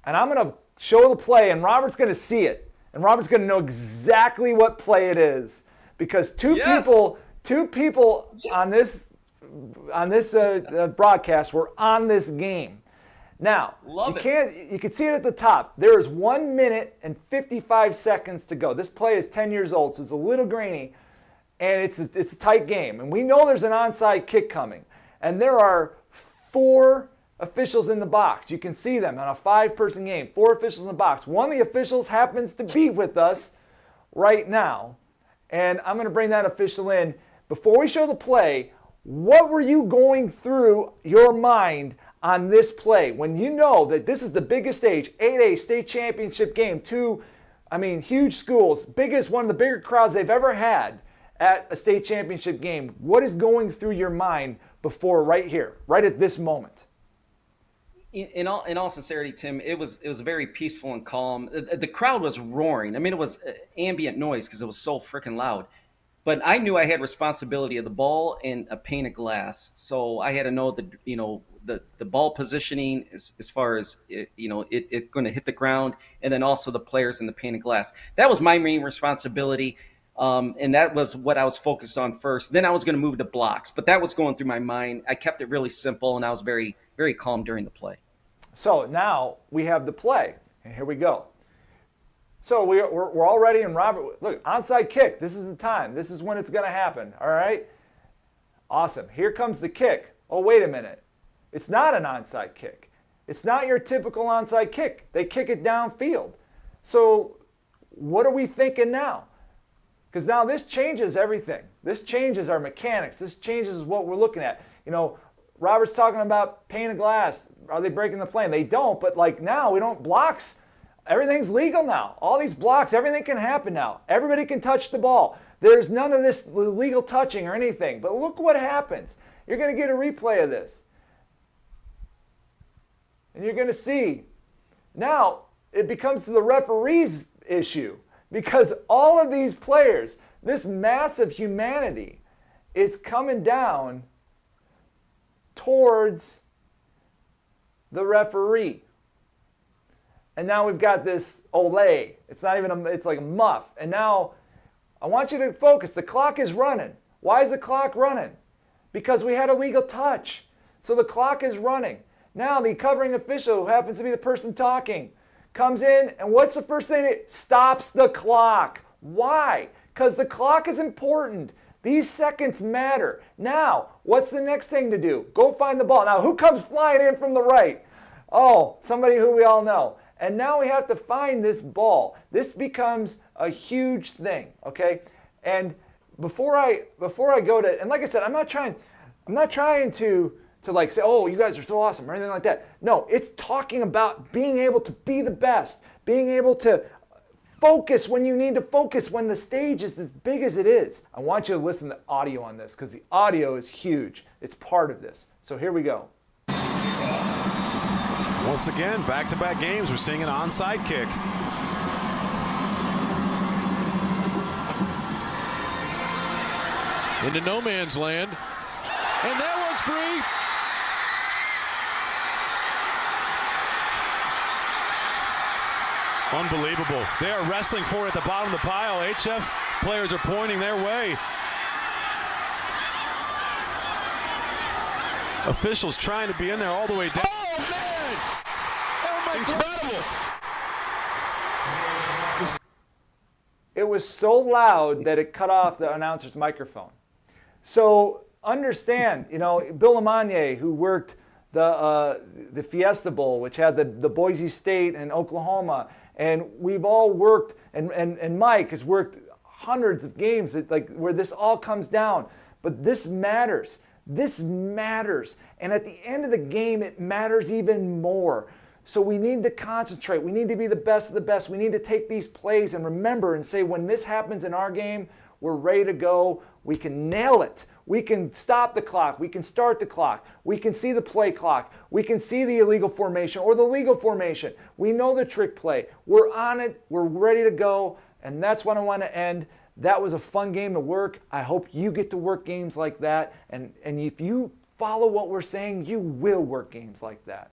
And I'm going to show the play, and Robert's going to see it. And Robert's going to know exactly what play it is. Because two people on this broadcast were on this game. Now, you can see it at the top. There is 1 minute and 55 seconds to go. This play is 10 years old, so it's a little grainy, and it's a tight game. And we know there's an onside kick coming. And there are 4 officials in the box. You can see them on a 5-person game. 4 officials in the box. One of the officials happens to be with us right now. And I'm going to bring that official in. Before we show the play, what were you going through your mind on this play when you know that this is the biggest stage, 8A state championship game, huge schools, one of the bigger crowds they've ever had at a state championship game? What is going through your mind before right here, right at this moment? In all sincerity, Tim, it was very peaceful and calm. The crowd was roaring. I mean, it was ambient noise because it was so freaking loud. But I knew I had responsibility of the ball and a pane of glass, so I had to know the ball positioning as far as it's going to hit the ground, and then also the players in the pane of glass. That was my main responsibility, and that was what I was focused on first. Then I was going to move to blocks, but that was going through my mind. I kept it really simple, and I was very, very calm during the play. So now we have the play, and here we go. So we're all ready, and Robert, look, onside kick. This is the time. This is when it's going to happen, all right? Awesome. Here comes the kick. Oh, wait a minute. It's not an onside kick. It's not your typical onside kick. They kick it downfield. So what are we thinking now? Because now this changes everything. This changes our mechanics. This changes what we're looking at. Robert's talking about pane of glass. Are they breaking the play? And they don't, but now we don't blocks. Everything's legal now. All these blocks, everything can happen now. Everybody can touch the ball. There's none of this illegal touching or anything. But look what happens. You're going to get a replay of this. And you're going to see. Now, it becomes the referee's issue. Because all of these players, this mass of humanity is coming down towards the referee. And now we've got this Olay. It's not even it's like a muff. And now I want you to focus. The clock is running. Why is the clock running? Because we had a legal touch. So the clock is running. Now the covering official, who happens to be the person talking, comes in, and what's the first thing? It stops the clock. Why? Because the clock is important. These seconds matter. Now, what's the next thing to do? Go find the ball. Now, who comes flying in from the right? Oh, somebody who we all know. And now we have to find this ball. This becomes a huge thing, okay? And before I go to, and like I said, I'm not trying to say, oh, you guys are so awesome or anything like that. No, it's talking about being able to be the best, being able to focus when you need to focus when the stage is as big as it is. I want you to listen to audio on this because the audio is huge. It's part of this. So here we go. Once again, back-to-back games, we're seeing an onside kick. Into no man's land. And that one's free. Unbelievable. They are wrestling for it at the bottom of the pile. HF players are pointing their way. Officials trying to be in there all the way down. Oh, man! Oh, my Incredible. It was so loud that it cut off the announcer's microphone. So understand, Bill Lamagna, who worked the Fiesta Bowl, which had the Boise State and Oklahoma, and we've all worked, and Mike has worked hundreds of games where this all comes down. But this matters. This matters. And at the end of the game, it matters even more. So we need to concentrate. We need to be the best of the best. We need to take these plays and remember and say, when this happens in our game, we're ready to go. We can nail it. We can stop the clock. We can start the clock. We can see the play clock. We can see the illegal formation or the legal formation. We know the trick play. We're on it. We're ready to go. And that's what I want to end. That was a fun game to work. I hope you get to work games like that. And if you follow what we're saying, you will work games like that.